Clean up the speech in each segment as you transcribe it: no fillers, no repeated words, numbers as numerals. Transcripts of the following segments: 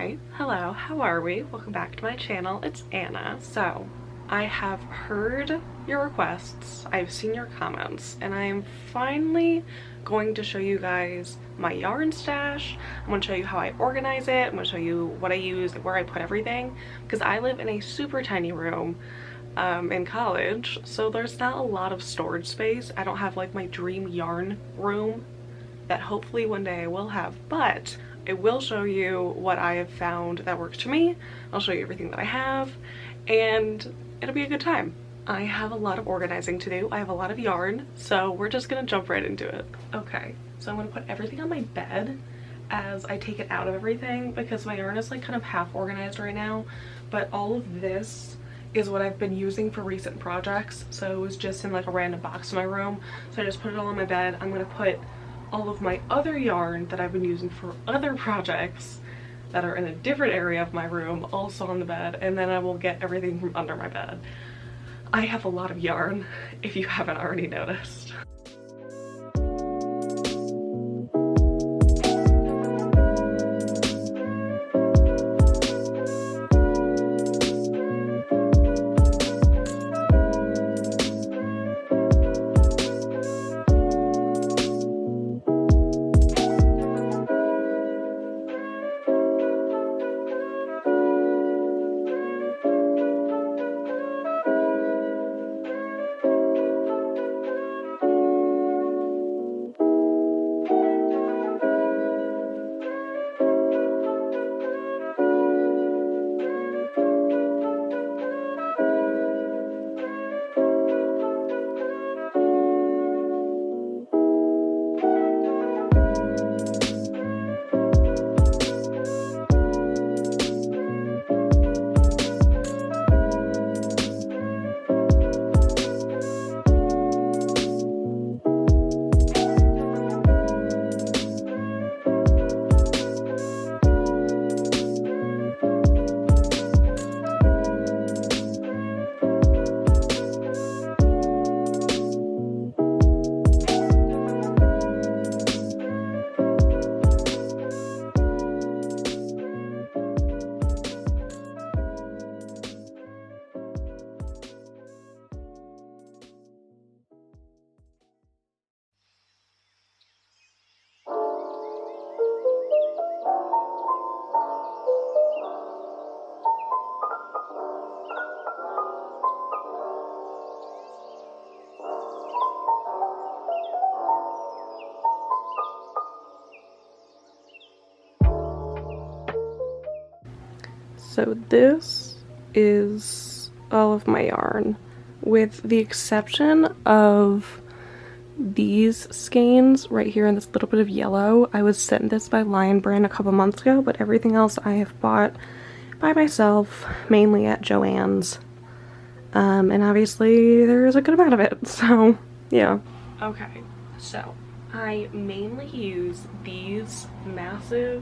Hi, hello, how are we? Welcome back to my channel. It's Anna. So I have heard your requests, I've seen your comments, and I am finally going to show you guys my yarn stash. I'm going to show you how I organize it. I'm going to show you what I use, where I put everything, because I live in a super tiny room in college, so there's not a lot of storage space. I don't have like my dream yarn room that hopefully one day I will have, but I will show you what I have found that works for me. I'll show you everything that I have, and it'll be a good time. I have a lot of organizing to do. I have a lot of yarn, so we're just gonna jump right into it. Okay, so I'm gonna put everything on my bed as I take it out of everything, because my yarn is like kind of half organized right now, but all of this is what I've been using for recent projects. So it was just in like a random box in my room, so I just put it all on my bed. I'm gonna put all of my other yarn that I've been using for other projects that are in a different area of my room also on the bed, and then I will get everything from under my bed. I have a lot of yarn, if you haven't already noticed. So this is all of my yarn, with the exception of these skeins right here and this little bit of yellow. I was sent this by Lion Brand a couple months ago, but everything else I have bought by myself, mainly at Joann's. And obviously there's a good amount of it, so yeah. Okay, so I mainly use these massive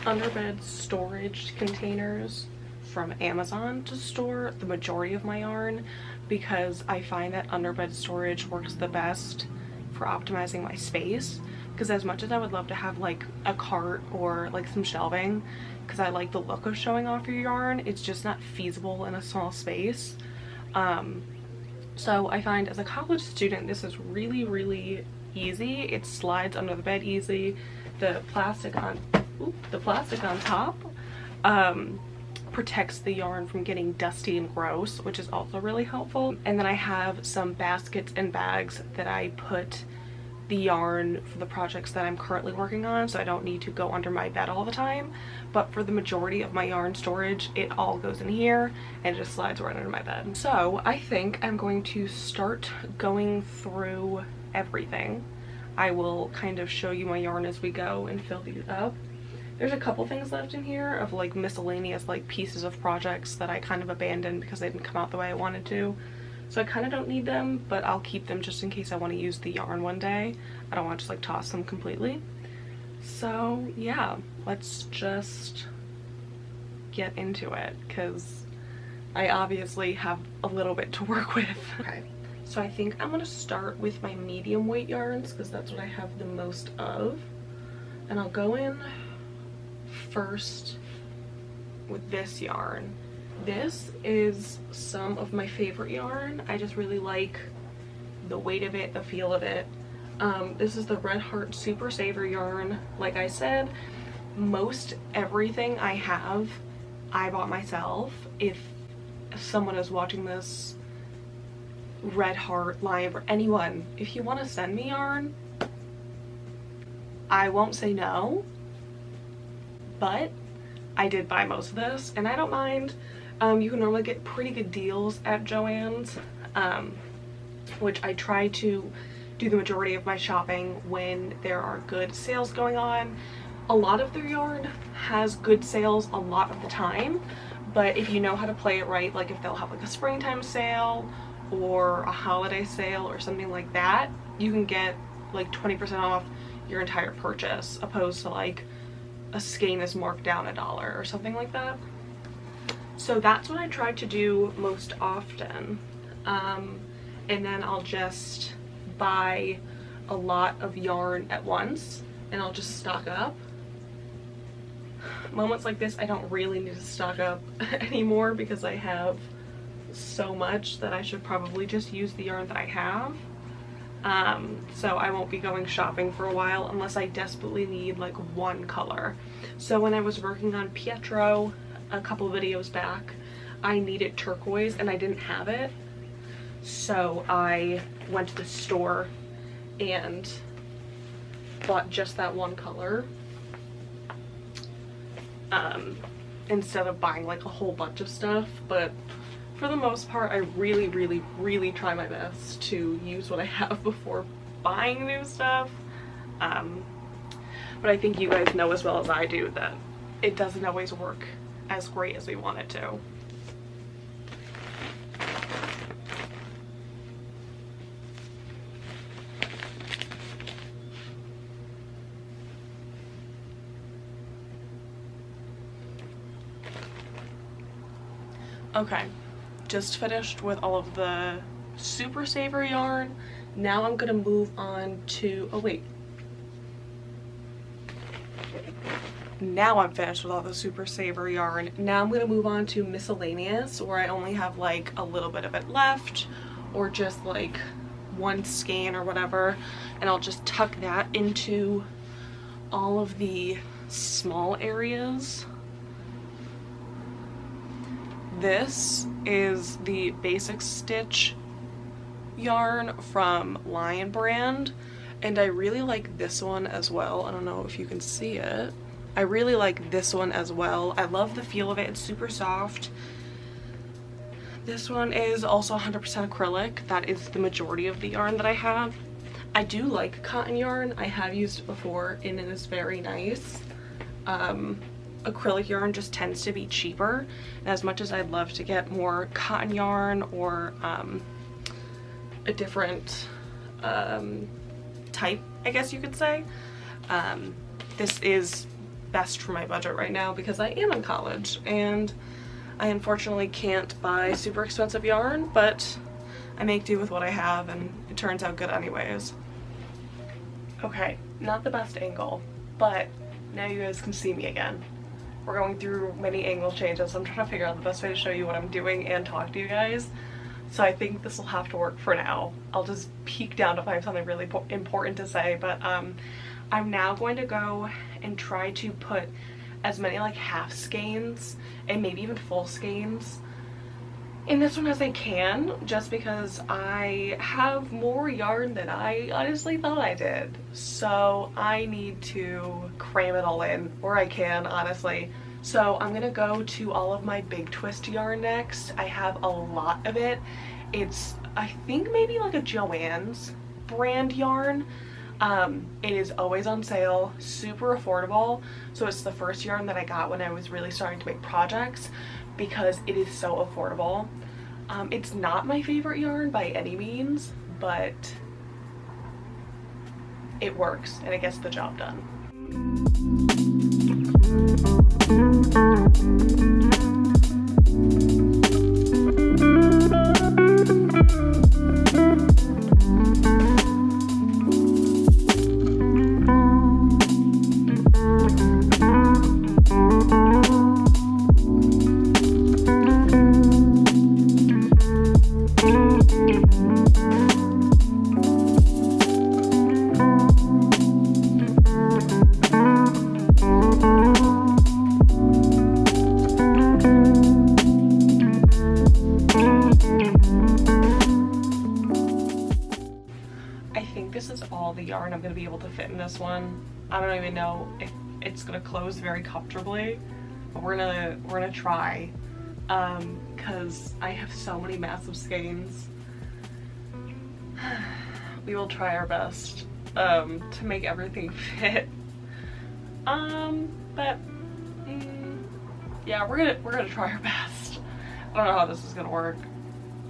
underbed storage containers from Amazon to store the majority of my yarn, because I find that underbed storage works the best for optimizing my space. Because as much as I would love to have like a cart or like some shelving, because I like the look of showing off your yarn, it's just not feasible in a small space. So I find as a college student this is really easy. It slides under the bed easy. The plastic on top protects the yarn from getting dusty and gross, which is also really helpful. And then I have some baskets and bags that I put the yarn for the projects that I'm currently working on, so I don't need to go under my bed all the time. But for the majority of my yarn storage, it all goes in here and it just slides right under my bed. So I think I'm going to start going through everything. I will kind of show you my yarn as we go and fill these up. There's a couple things left in here of like miscellaneous like pieces of projects that I kind of abandoned because they didn't come out the way I wanted to. So I kind of don't need them, but I'll keep them just in case I want to use the yarn one day. I don't want to just like toss them completely. So yeah, let's just get into it, because I obviously have a little bit to work with. Okay, so I think I'm gonna start with my medium weight yarns because that's what I have the most of, and I'll go in first with this yarn. This is some of my favorite yarn. I just really like the weight of it, the feel of it. This is the Red Heart Super Saver yarn. Like I said, most everything I have I bought myself. If someone is watching this, Red Heart, Lion, anyone, if you want to send me yarn, I won't say no. But I did buy most of this and I don't mind. You can normally get pretty good deals at Joann's, which I try to do the majority of my shopping when there are good sales going on. A lot of their yarn has good sales a lot of the time, but if you know how to play it right, like if they'll have like a springtime sale or a holiday sale or something like that, you can get like 20% off your entire purchase, opposed to like a skein is marked down $1 or something like that. So that's what I try to do most often. And then I'll just buy a lot of yarn at once and I'll just stock up. Moments like this, I don't really need to stock up anymore because I have so much that I should probably just use the yarn that I have. So I won't be going shopping for a while unless I desperately need like one color. So when I was working on Pietro a couple videos back, I needed turquoise and I didn't have it. So I went to the store and bought just that one color, instead of buying like a whole bunch of stuff. But for the most part, I really try my best to use what I have before buying new stuff. But I think you guys know as well as I do that it doesn't always work as great as we want it to. Okay, just finished with all of the Super Saver yarn. Now I'm gonna move on to, oh wait. Now I'm finished with all the Super Saver yarn. Now I'm gonna move on to miscellaneous, where I only have like a little bit of it left, or just like one skein or whatever, and I'll just tuck that into all of the small areas. This is the Basic Stitch yarn from Lion brand, and I really like this one as well. I don't know if you can see it. I really like this one as well. I love the feel of it. It's super soft. This one is also 100% acrylic. That is the majority of the yarn that I have. I do like cotton yarn. I have used it before and it is very nice. Acrylic yarn just tends to be cheaper, and as much as I'd love to get more cotton yarn or a different type, I guess you could say, this is best for my budget right now because I am in college and I unfortunately can't buy super expensive yarn, but I make do with what I have and it turns out good anyways. Okay, not the best angle, but now you guys can see me again. We're going through many angle changes, so I'm trying to figure out the best way to show you what I'm doing and talk to you guys. So I think this will have to work for now. I'll just peek down if I have something really important to say, but I'm now going to go and try to put as many like half skeins and maybe even full skeins in this one as I can, just because I have more yarn than I honestly thought I did. So I need to cram it all in where I can, honestly. So I'm gonna go to all of my big twist yarn next. I have a lot of it. It's, I think maybe like a Joann's brand yarn. It is always on sale, super affordable. So it's the first yarn that I got when I was really starting to make projects because it is so affordable. It's not my favorite yarn by any means, but it works and it gets the job done. think this is all the yarn I'm gonna be able to fit in this one. I don't even know if it's gonna close very comfortably, but we're gonna try, because I have so many massive skeins. We will try our best to make everything fit. But yeah, we're gonna try our best. I don't know how this is gonna work.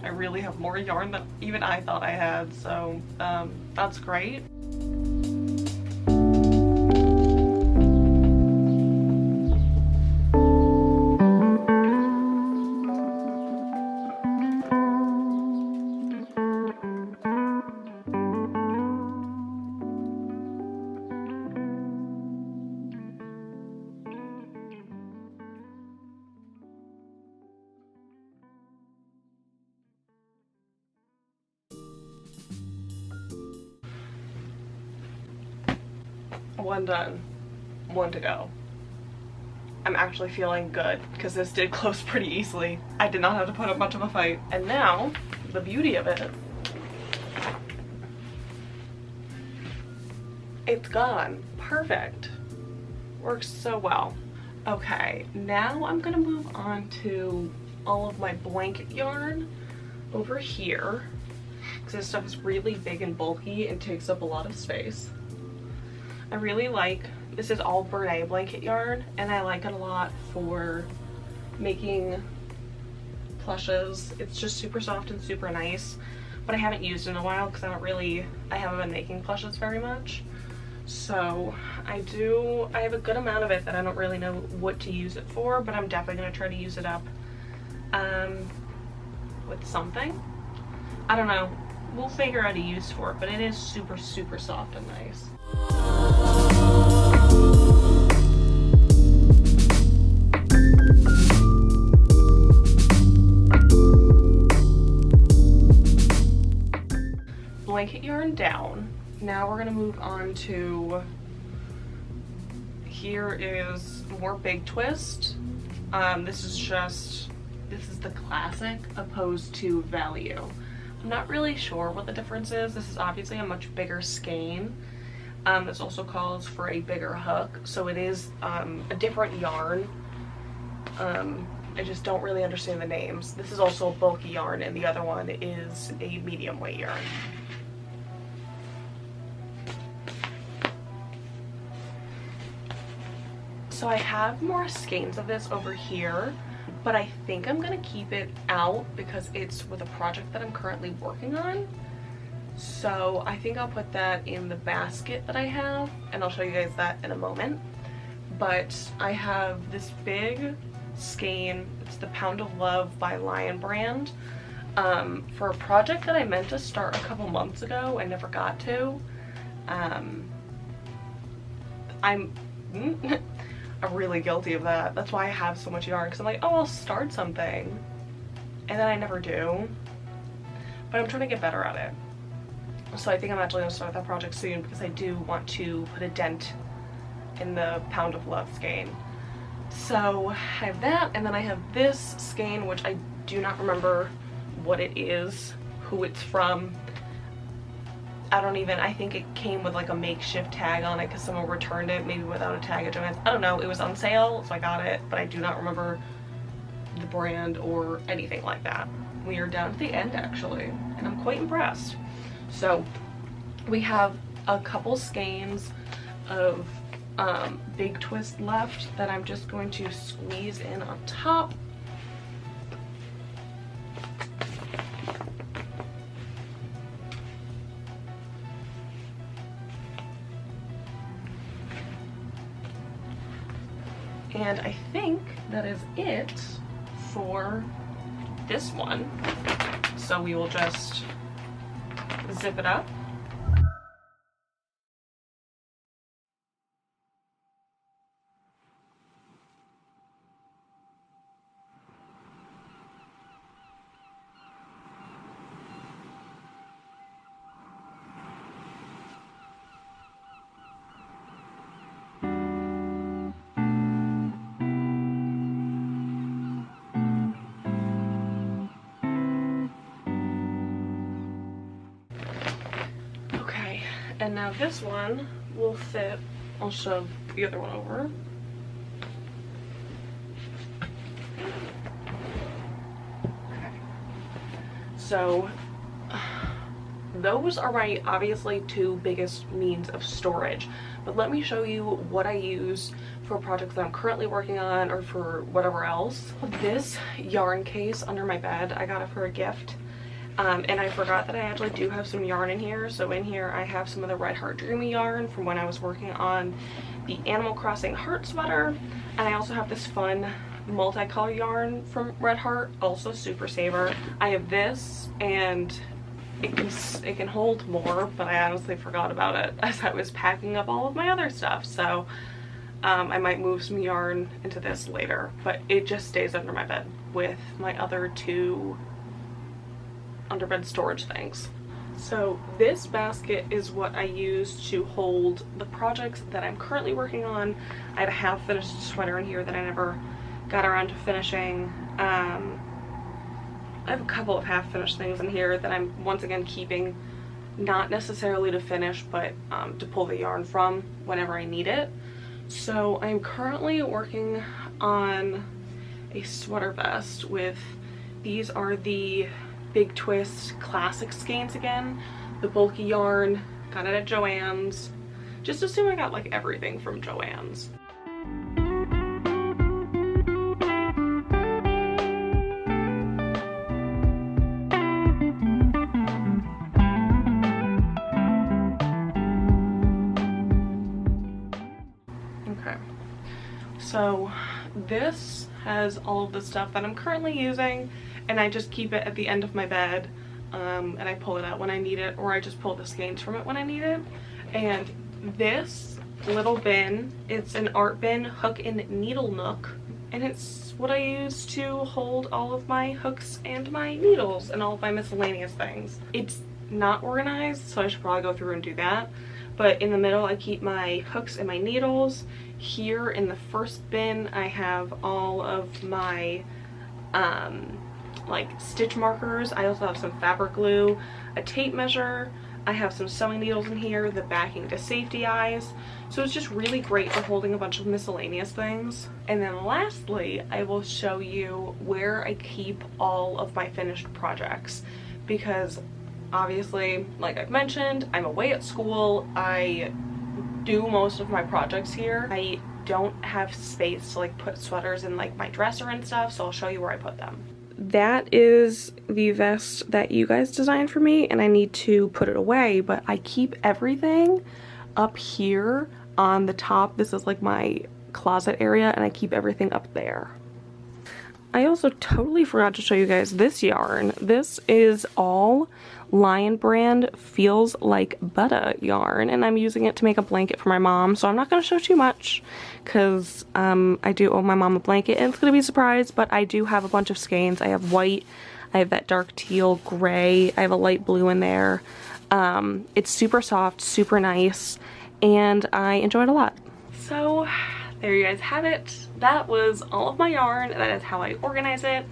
I really have more yarn than even I thought I had, so that's great. One done, one to go. I'm actually feeling good because this did close pretty easily. I did not have to put up much of a fight. And now, the beauty of it, it's gone. Perfect. Works so well. Okay, now I'm gonna move on to all of my blanket yarn over here, because this stuff is really big and bulky and takes up a lot of space. I really like, this is all Bernay blanket yarn, and I like it a lot for making plushes. It's just super soft and super nice, but I haven't used it in a while because I haven't been making plushes very much. So I have a good amount of it that I don't really know what to use it for, but I'm definitely going to try to use it up with something. I don't know. We'll figure out a use for it, but it is super, super soft and nice. Blanket yarn down. Now we're gonna move on to, here is more big twist. This is the classic opposed to value. I'm not really sure what the difference is. This is obviously a much bigger skein. This also calls for a bigger hook, so it is a different yarn. I just don't really understand the names. This is also a bulky yarn, and the other one is a medium weight yarn. So I have more skeins of this over here, but I think I'm gonna keep it out because it's with a project that I'm currently working on. So I think I'll put that in the basket that I have, and I'll show you guys that in a moment. But I have this big skein. It's the Pound of Love by Lion Brand, for a project that I meant to start a couple months ago. I never got to. I'm really guilty of that. That's why I have so much yarn, because I'm like, oh, I'll start something, and then I never do. But I'm trying to get better at it. So I think I'm actually going to start that project soon, because I do want to put a dent in the Pound of Love skein. So I have that, and then I have this skein, which I do not remember what it is, who it's from. I think it came with like a makeshift tag on it because someone returned it, maybe without a tag at Joann's. I don't know, it was on sale, so I got it, but I do not remember the brand or anything like that. We are down to the end actually, and I'm quite impressed. So we have a couple skeins of big twist left that I'm just going to squeeze in on top. And I think that is it for this one. So we will just zip it up. And now this one will fit. I'll shove the other one over. Okay. So those are my obviously two biggest means of storage, but let me show you what I use for projects that I'm currently working on or for whatever else. This yarn case under my bed, I got it for a gift. And I forgot that I actually do have some yarn in here. So in here I have some of the Red Heart Dreamy yarn from when I was working on the Animal Crossing heart sweater. And I also have this fun multicolor yarn from Red Heart, also Super Saver. I have this, and it can hold more, but I honestly forgot about it as I was packing up all of my other stuff. So I might move some yarn into this later, but it just stays under my bed with my other two underbed storage things. So this basket is what I use to hold the projects that I'm currently working on. I have a half finished sweater in here that I never got around to finishing. I have a couple of half finished things in here that I'm once again keeping, not necessarily to finish, but to pull the yarn from whenever I need it. So I'm currently working on a sweater vest with, these are the Big Twist classic skeins again, the bulky yarn. Got it at Joann's. Just assume I got like everything from Joann's. Okay, so this has all of the stuff that I'm currently using, and I just keep it at the end of my bed, and I pull it out when I need it, or I just pull the skeins from it when I need it. And this little bin, it's an art bin, hook and needle nook, and it's what I use to hold all of my hooks and my needles and all of my miscellaneous things. It's not organized, so I should probably go through and do that. But in the middle I keep my hooks and my needles. Here in the first bin I have all of my like stitch markers. I also have some fabric glue, a tape measure. I have some sewing needles in here, the backing to safety eyes. So it's just really great for holding a bunch of miscellaneous things. And then lastly, I will show you where I keep all of my finished projects, because obviously, like I've mentioned, I'm away at school. I do most of my projects here. I don't have space to like put sweaters in like my dresser and stuff, so I'll show you where I put them. That is the vest that you guys designed for me, and I need to put it away, but I keep everything up here on the top. This is like my closet area, and I keep everything up there. I also totally forgot to show you guys this yarn. This is all Lion brand Feels Like Butter yarn, and I'm using it to make a blanket for my mom, so I'm not going to show too much because I do owe my mom a blanket, and it's going to be a surprise, but I do have a bunch of skeins. I have white, I have that dark teal gray, I have a light blue in there. It's super soft, super nice, and I enjoy it a lot. So there you guys have it. That was all of my yarn. That is how I organize it.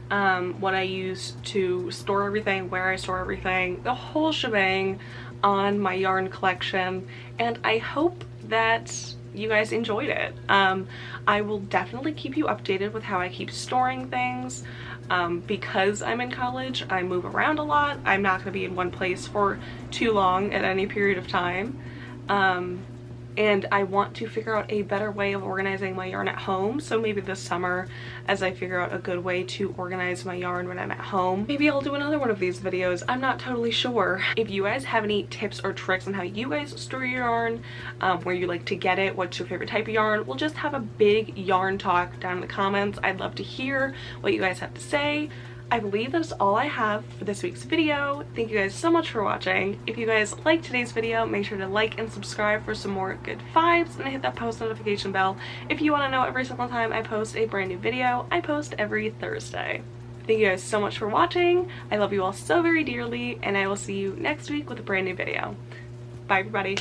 What I use to store everything, where I store everything, the whole shebang on my yarn collection, and I hope that you guys enjoyed it. I will definitely keep you updated with how I keep storing things. Because I'm in college, I move around a lot. I'm not going to be in one place for too long at any period of time. And I want to figure out a better way of organizing my yarn at home. So maybe this summer, as I figure out a good way to organize my yarn when I'm at home, maybe I'll do another one of these videos. I'm not totally sure. If you guys have any tips or tricks on how you guys store your yarn, where you like to get it, what's your favorite type of yarn, we'll just have a big yarn talk down in the comments. I'd love to hear what you guys have to say. I believe that's all I have for this week's video. Thank you guys so much for watching. If you guys liked today's video, make sure to like and subscribe for some more good vibes, and hit that post notification bell if you want to know every single time I post a brand new video. I post every Thursday. Thank you guys so much for watching. I love you all so very dearly, and I will see you next week with a brand new video. Bye everybody.